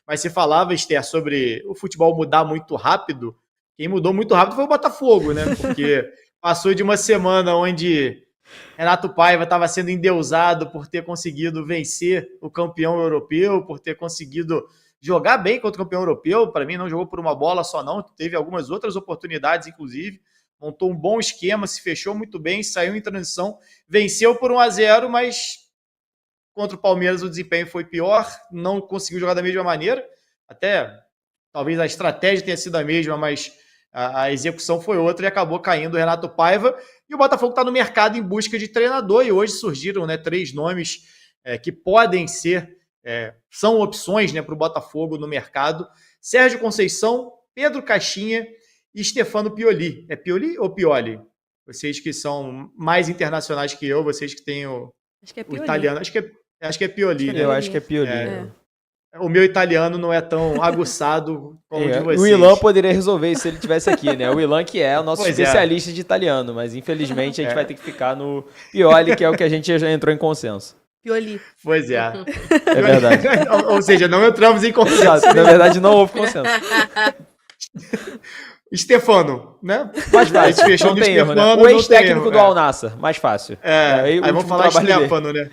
mas você falava, Esther, sobre o futebol mudar muito rápido. Quem mudou muito rápido foi o Botafogo, né? Porque passou de uma semana onde Renato Paiva estava sendo endeusado por ter conseguido vencer o campeão europeu, por ter conseguido jogar bem contra o campeão europeu. Para mim, não jogou por uma bola só, não. Teve algumas outras oportunidades, inclusive. Montou um bom esquema, se fechou muito bem, saiu em transição, venceu por 1-0, mas contra o Palmeiras o desempenho foi pior, não conseguiu jogar da mesma maneira. Até talvez a estratégia tenha sido a mesma, mas a execução foi outra e acabou caindo o Renato Paiva. E o Botafogo está no mercado em busca de treinador, e hoje surgiram, né, 3 nomes que podem ser, são opções, né, para o Botafogo no mercado: Sérgio Conceição, Pedro Caixinha e Stefano Pioli. É Pioli ou Pioli? Vocês que são mais internacionais que eu, vocês que têm o italiano. Acho que é Pioli, né? Eu acho que é Pioli. O meu italiano não é tão aguçado como o de vocês. O Ilan poderia resolver isso se ele estivesse aqui, né? O Ilan que é o nosso especialista de italiano, mas infelizmente a gente vai ter que ficar no Pioli, que é o que a gente já entrou em consenso. Pioli. Pois é. É verdade. Ou seja, não entramos em consenso. Exato, na verdade não houve consenso. Stefano, né? Mais fácil, não tem erro, né? O ex-técnico do Al Nassr, mais fácil. Aí vamos falar Stefano, né?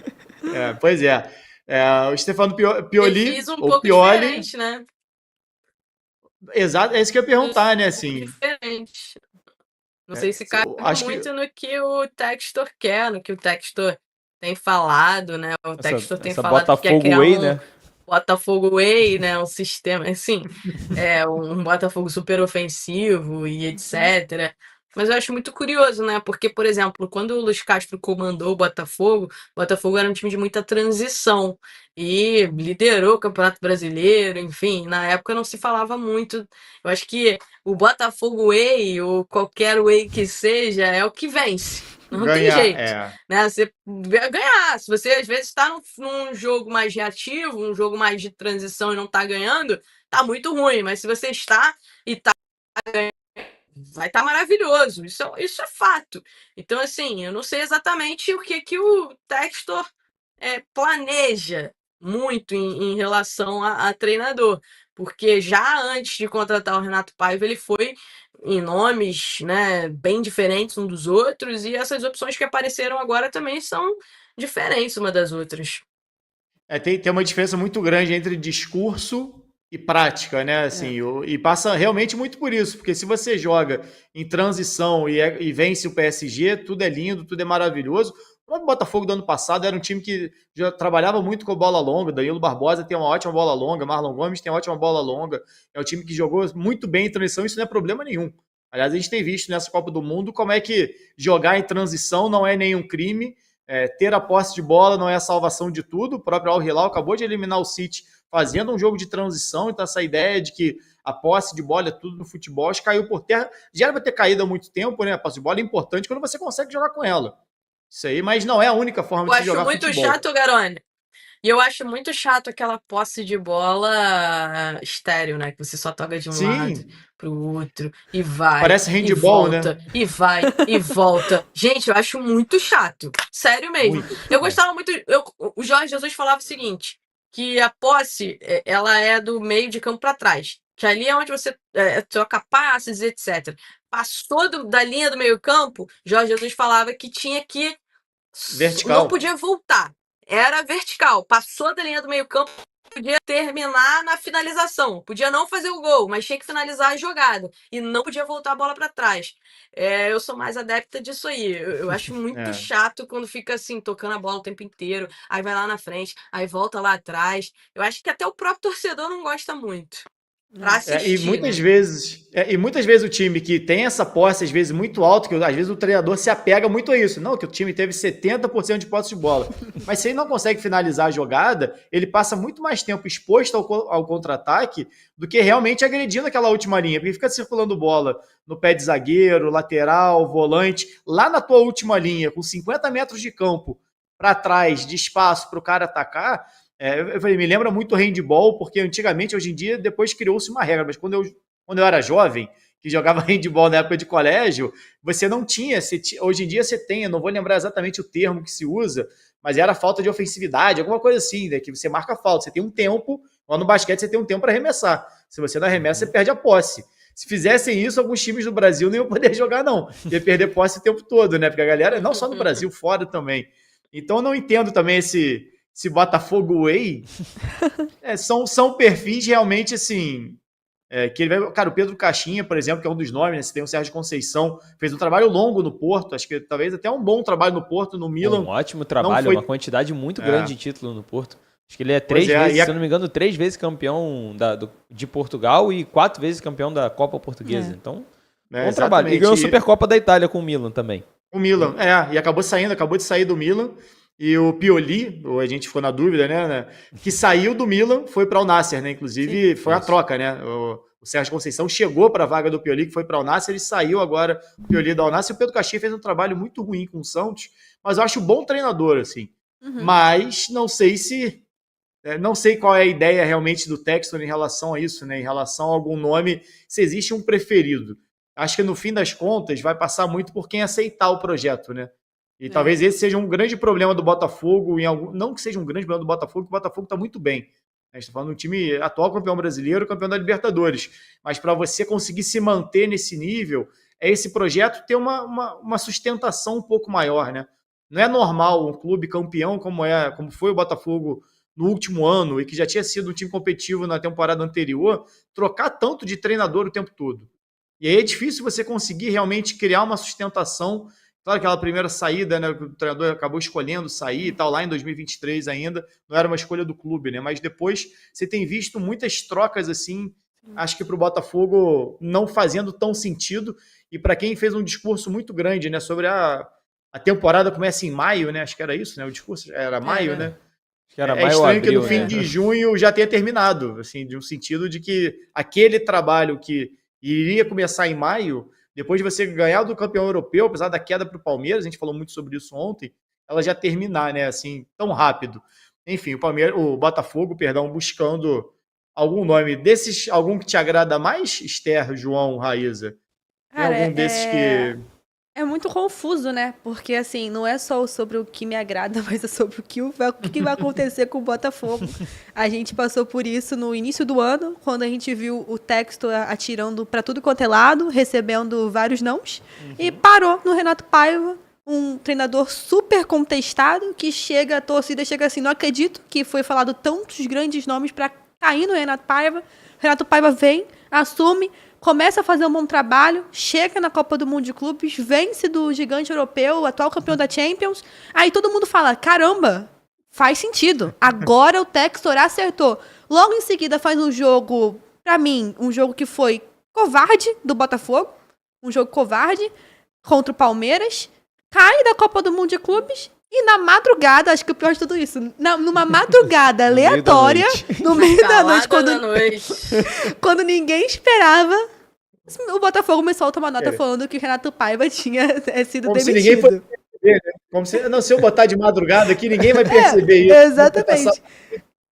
Pois é. O Stefano Pioli, fiz um ou pouco Pioli, diferente, né? Exato, é isso que eu ia perguntar, né? Assim, diferente. Não sei se cabe muito no que o Textor quer, no que o Textor tem falado, né? O Textor tem falado Botafogo que quer criar Way, né? Botafogo Way, né? Um sistema, assim, um Botafogo super ofensivo e etc. Mas eu acho muito curioso, né? Porque, por exemplo, quando o Luiz Castro comandou o Botafogo era um time de muita transição e liderou o Campeonato Brasileiro, enfim, na época não se falava muito. Eu acho que o Botafogo Way, ou qualquer Way que seja, é o que vence. Não tem jeito, né? Você ganhar. Se você às vezes está num jogo mais reativo, um jogo mais de transição e não está ganhando, tá muito ruim. Mas se você está e está ganhando, vai estar maravilhoso. Isso é fato. Então, assim, eu não sei exatamente o que o Textor planeja muito em relação a treinador. Porque já antes de contratar o Renato Paiva, ele foi em nomes, né, bem diferentes um dos outros, e essas opções que apareceram agora também são diferentes uma das outras. Tem uma diferença muito grande entre discurso e prática, né? Assim, e passa realmente muito por isso, porque se você joga em transição e vence o PSG, tudo é lindo, tudo é maravilhoso. O próprio Botafogo do ano passado era um time que já trabalhava muito com bola longa. Danilo Barbosa tem uma ótima bola longa, Marlon Gomes tem uma ótima bola longa. É um time que jogou muito bem em transição, isso não é problema nenhum. Aliás, a gente tem visto nessa Copa do Mundo como é que jogar em transição não é nenhum crime. Ter a posse de bola não é a salvação de tudo. O próprio Al Hilal acabou de eliminar o City fazendo um jogo de transição, então essa ideia de que a posse de bola é tudo no futebol caiu por terra. Já vai ter caído há muito tempo, né? A posse de bola é importante quando você consegue jogar com ela. Isso aí, mas não é a única forma de se jogar futebol. Eu acho muito chato, Garone. E eu acho muito chato aquela posse de bola estéreo, né? Que você só toca de um lado pro outro e vai. Parece handball, e volta, né? E vai e volta. Gente, eu acho muito chato. Sério mesmo. Eu gostava muito. O Jorge Jesus falava o seguinte: que a posse, ela é do meio de campo para trás. Que ali é onde você troca passes, etc. Passou da linha do meio campo, Jorge Jesus falava que tinha que. Vertical. Não podia voltar. Era vertical. Passou da linha do meio campo, podia terminar na finalização. Podia não fazer o gol, mas tinha que finalizar a jogada. E não podia voltar a bola para trás. Eu sou mais adepta disso aí. Eu acho muito chato quando fica assim, tocando a bola o tempo inteiro. Aí vai lá na frente, aí volta lá atrás. Eu acho que até o próprio torcedor não gosta muito. Pra assistir, e muitas vezes o time que tem essa posse, às vezes, muito alto, que às vezes o treinador se apega muito a isso. Não, que o time teve 70% de posse de bola. Mas se ele não consegue finalizar a jogada, ele passa muito mais tempo exposto ao contra-ataque do que realmente agredindo aquela última linha. Porque fica circulando bola no pé de zagueiro, lateral, volante, lá na tua última linha, com 50 metros de campo para trás, de espaço para o cara atacar. Eu falei, me lembra muito handball, porque antigamente, hoje em dia, depois criou-se uma regra, mas quando eu era jovem, que jogava handball na época de colégio, você não tinha, hoje em dia você tem, eu não vou lembrar exatamente o termo que se usa, mas era falta de ofensividade, alguma coisa assim, né, que você marca falta, você tem um tempo Lá no basquete você tem um tempo para arremessar. Se você não arremessa, você perde a posse. Se fizessem isso, alguns times do Brasil não iam poder jogar, não. Ia perder posse o tempo todo, né? Porque a galera, não só no Brasil, fora também. Então eu não entendo também esse Botafogo Way. São perfis realmente assim. Que ele vai, cara, o Pedro Caixinha, por exemplo, que é um dos nomes, né? Você tem o Sérgio Conceição, fez um trabalho longo no Porto, acho que talvez até um bom trabalho no Porto, no Milan. Um ótimo trabalho, uma quantidade muito grande de título no Porto. Acho que ele é se eu não me engano, 3 vezes campeão de Portugal e 4 vezes campeão da Copa Portuguesa. Então, bom trabalho. E ganhou a Supercopa da Itália com o Milan também. O Milan, e acabou de sair do Milan. E o Pioli, a gente ficou na dúvida, né? Que saiu do Milan, foi para o Nasser, né? Inclusive, foi a troca, né? O Sérgio Conceição chegou para a vaga do Pioli, que foi para o Nasser, ele saiu agora, o Pioli da Nasser. O Pedro Caixinha fez um trabalho muito ruim com o Santos, mas eu acho bom treinador, assim. Mas não sei qual é a ideia realmente do Textor em relação a isso, né? Em relação a algum nome, se existe um preferido. Acho que no fim das contas vai passar muito por quem aceitar o projeto, né? E talvez esse seja um grande problema do Botafogo, não que seja um grande problema do Botafogo, porque o Botafogo está muito bem. A gente está falando de um time atual campeão brasileiro, campeão da Libertadores. Mas para você conseguir se manter nesse nível, esse projeto ter uma sustentação um pouco maior, né? Não é normal um clube campeão como foi o Botafogo no último ano e que já tinha sido um time competitivo na temporada anterior, trocar tanto de treinador o tempo todo. E aí é difícil você conseguir realmente criar uma sustentação. Claro, aquela primeira saída, né, que o treinador acabou escolhendo sair e tal, lá em 2023 ainda, não era uma escolha do clube, né? Mas depois você tem visto muitas trocas assim, acho que para o Botafogo não fazendo tão sentido. E para quem fez um discurso muito grande, né, sobre a temporada começa em maio, né? Acho que era isso, né? O discurso era maio, né? Que era maio, estranho abril, que no fim de junho já tenha terminado, assim, de um sentido de que aquele trabalho que iria começar em maio, depois de você ganhar do campeão europeu, apesar da queda para o Palmeiras, a gente falou muito sobre isso ontem, ela já terminar, né, assim, tão rápido. Enfim, o Botafogo, buscando algum nome desses, algum que te agrada mais, Esther, João, Raíza? Tem algum desses que... É muito confuso, né? Porque, assim, não é só sobre o que me agrada, mas é sobre o que vai acontecer com o Botafogo. A gente passou por isso no início do ano, quando a gente viu o Textor atirando para tudo quanto é lado, recebendo vários nãos, e parou no Renato Paiva, um treinador super contestado, que a torcida chega assim, não acredito que foi falado tantos grandes nomes para cair no Renato Paiva. Renato Paiva vem, assume, começa a fazer um bom trabalho, chega na Copa do Mundo de Clubes, vence do gigante europeu, atual campeão da Champions. Aí todo mundo fala, caramba, faz sentido. Agora o Textor acertou. Logo em seguida faz um jogo, pra mim, um jogo que foi covarde do Botafogo. Um jogo covarde contra o Palmeiras. Cai da Copa do Mundo de Clubes. E na madrugada, acho que o pior de tudo isso, numa madrugada aleatória, no meio da noite, quando ninguém esperava, o Botafogo me solta uma nota falando que o Renato Paiva tinha sido demitido. Se ninguém fosse perceber, né? Se eu botar de madrugada aqui, ninguém vai perceber isso. Exatamente.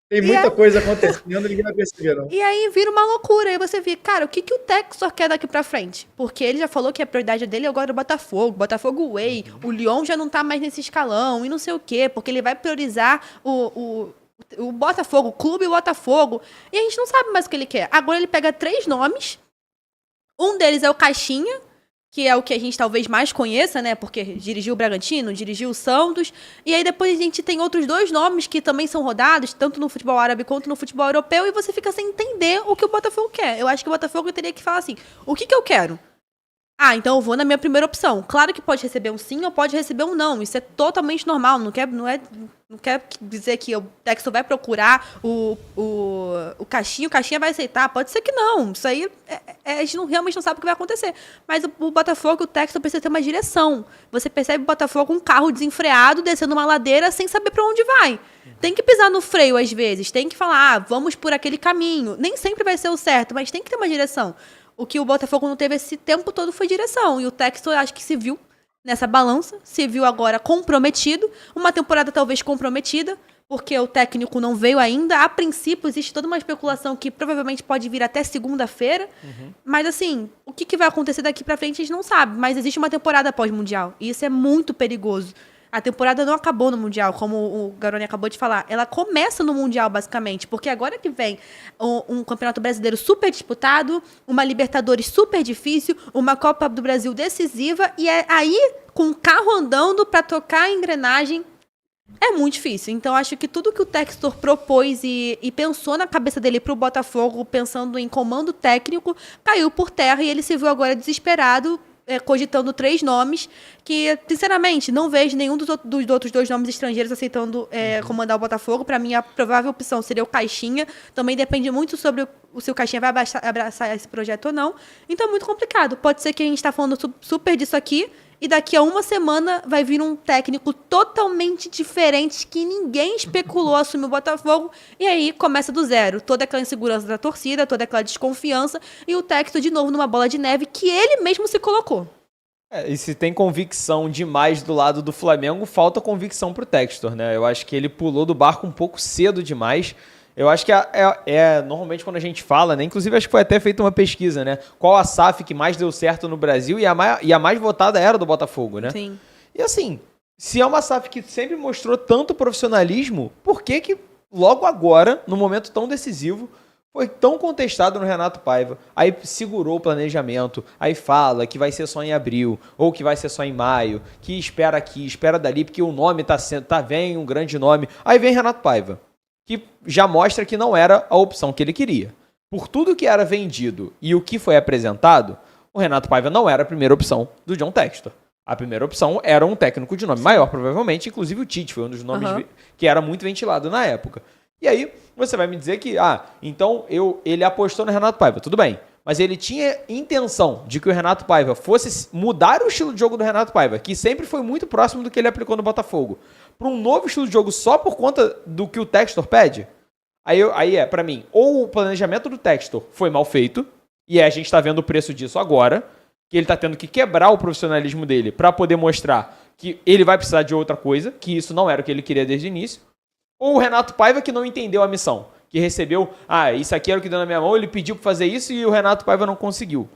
Tem muita coisa acontecendo, ninguém vai perceber, não. E aí vira uma loucura. Aí você vê, cara, o que o Textor quer daqui pra frente? Porque ele já falou que a prioridade dele agora é o Botafogo Way. O Lyon já não tá mais nesse escalão e não sei o quê. Porque ele vai priorizar o Botafogo, o clube Botafogo. E a gente não sabe mais o que ele quer. Agora ele pega 3 nomes. Um deles é o Caixinha, que é o que a gente talvez mais conheça, né? Porque dirigiu o Bragantino, dirigiu o Santos. E aí depois a gente tem outros 2 nomes que também são rodados, tanto no futebol árabe quanto no futebol europeu, e você fica sem entender o que o Botafogo quer. Eu acho que o Botafogo teria que falar assim, o que eu quero? Ah, então eu vou na minha primeira opção. Claro que pode receber um sim ou pode receber um não. Isso é totalmente normal. Não quer dizer que o Textor vai procurar o Caixinha vai aceitar. Pode ser que não. Isso aí a gente realmente não sabe o que vai acontecer. Mas o Botafogo, o Textor precisa ter uma direção. Você percebe o Botafogo um carro desenfreado, descendo uma ladeira sem saber para onde vai. Tem que pisar no freio às vezes. Tem que falar, vamos por aquele caminho. Nem sempre vai ser o certo, mas tem que ter uma direção. O que o Botafogo não teve esse tempo todo foi direção. E o Textor acho que se viu nessa balança, se viu agora comprometido. Uma temporada talvez comprometida, porque o técnico não veio ainda. A princípio, existe toda uma especulação que provavelmente pode vir até segunda-feira. Mas assim, o que vai acontecer daqui pra frente a gente não sabe. Mas existe uma temporada pós-mundial. E isso é muito perigoso. A temporada não acabou no Mundial, como o Garoni acabou de falar. Ela começa no Mundial, basicamente, porque agora que vem um Campeonato Brasileiro super disputado, uma Libertadores super difícil, uma Copa do Brasil decisiva, e é aí, com o carro andando para tocar a engrenagem, é muito difícil. Então, acho que tudo que o Textor propôs e pensou na cabeça dele pro Botafogo, pensando em comando técnico, caiu por terra e ele se viu agora desesperado, cogitando 3 nomes que, sinceramente, não vejo nenhum dos outros 2 nomes estrangeiros aceitando comandar o Botafogo. Para mim, a provável opção seria o Caixinha. Também depende muito sobre se o Caixinha vai abraçar esse projeto ou não. Então, é muito complicado. Pode ser que a gente está falando super disso aqui, e daqui a uma semana vai vir um técnico totalmente diferente que ninguém especulou assumir o Botafogo. E aí começa do zero. Toda aquela insegurança da torcida, toda aquela desconfiança. E o Textor de novo numa bola de neve que ele mesmo se colocou. E se tem convicção demais do lado do Flamengo, falta convicção pro Textor, né? Eu acho que ele pulou do barco um pouco cedo demais. Eu acho que normalmente quando a gente fala, né? Inclusive acho que foi até feita uma pesquisa, né? Qual a SAF que mais deu certo no Brasil e a mais votada era do Botafogo, né? Sim. E assim, se é uma SAF que sempre mostrou tanto profissionalismo, por que logo agora, num momento tão decisivo, foi tão contestado no Renato Paiva? Aí segurou o planejamento, aí fala que vai ser só em abril, ou que vai ser só em maio, que espera aqui, espera dali, porque o nome vem um grande nome. Aí vem Renato Paiva, que já mostra que não era a opção que ele queria. Por tudo que era vendido e o que foi apresentado, o Renato Paiva não era a primeira opção do John Textor. A primeira opção era um técnico de nome maior, provavelmente, inclusive o Tite, foi um dos nomes que era muito ventilado na época. E aí, você vai me dizer que, então ele apostou no Renato Paiva, tudo bem. Mas ele tinha intenção de que o Renato Paiva fosse mudar o estilo de jogo do Renato Paiva, que sempre foi muito próximo do que ele aplicou no Botafogo, para um novo estilo de jogo só por conta do que o Textor pede. Aí para mim, ou o planejamento do Textor foi mal feito, e a gente está vendo o preço disso agora, que ele está tendo que quebrar o profissionalismo dele para poder mostrar que ele vai precisar de outra coisa, que isso não era o que ele queria desde o início, ou o Renato Paiva que não entendeu a missão, que recebeu, isso aqui era o que deu na minha mão, ele pediu para fazer isso e o Renato Paiva não conseguiu.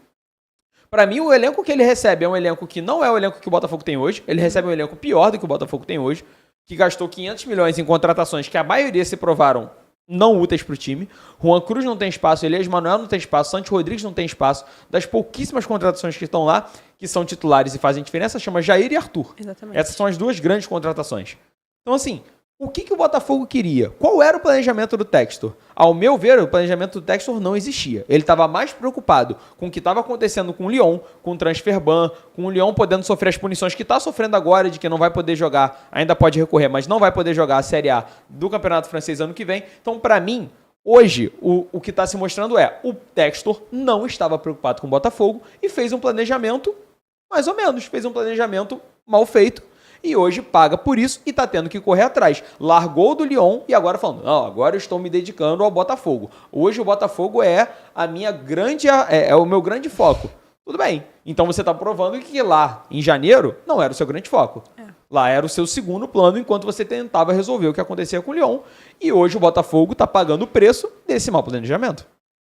Para mim, o elenco que ele recebe é um elenco que não é o elenco que o Botafogo tem hoje, ele recebe um elenco pior do que o Botafogo tem hoje, que gastou 500 milhões em contratações que a maioria se provaram não úteis para o time. Juan Cruz não tem espaço, Elias Manuel não tem espaço, Santos Rodrigues não tem espaço. Das pouquíssimas contratações que estão lá, que são titulares e fazem diferença, chama Jair e Arthur. Exatamente. Essas são as 2 grandes contratações. Então, assim, o que o Botafogo queria? Qual era o planejamento do Textor? Ao meu ver, o planejamento do Textor não existia. Ele estava mais preocupado com o que estava acontecendo com o Lyon, com o transfer ban, com o Lyon podendo sofrer as punições que está sofrendo agora, de que não vai poder jogar, ainda pode recorrer, mas não vai poder jogar a Série A do Campeonato Francês ano que vem. Então, para mim, hoje, o que está se mostrando o Textor não estava preocupado com o Botafogo e fez um planejamento, mais ou menos, fez um planejamento mal feito. E hoje paga por isso e está tendo que correr atrás. Largou do Lyon e agora falando, não, agora eu estou me dedicando ao Botafogo. Hoje o Botafogo é o meu grande foco. Tudo bem. Então você está provando que lá em janeiro não era o seu grande foco. Lá era o seu segundo plano enquanto você tentava resolver o que acontecia com o Lyon. E hoje o Botafogo está pagando o preço desse mau planejamento.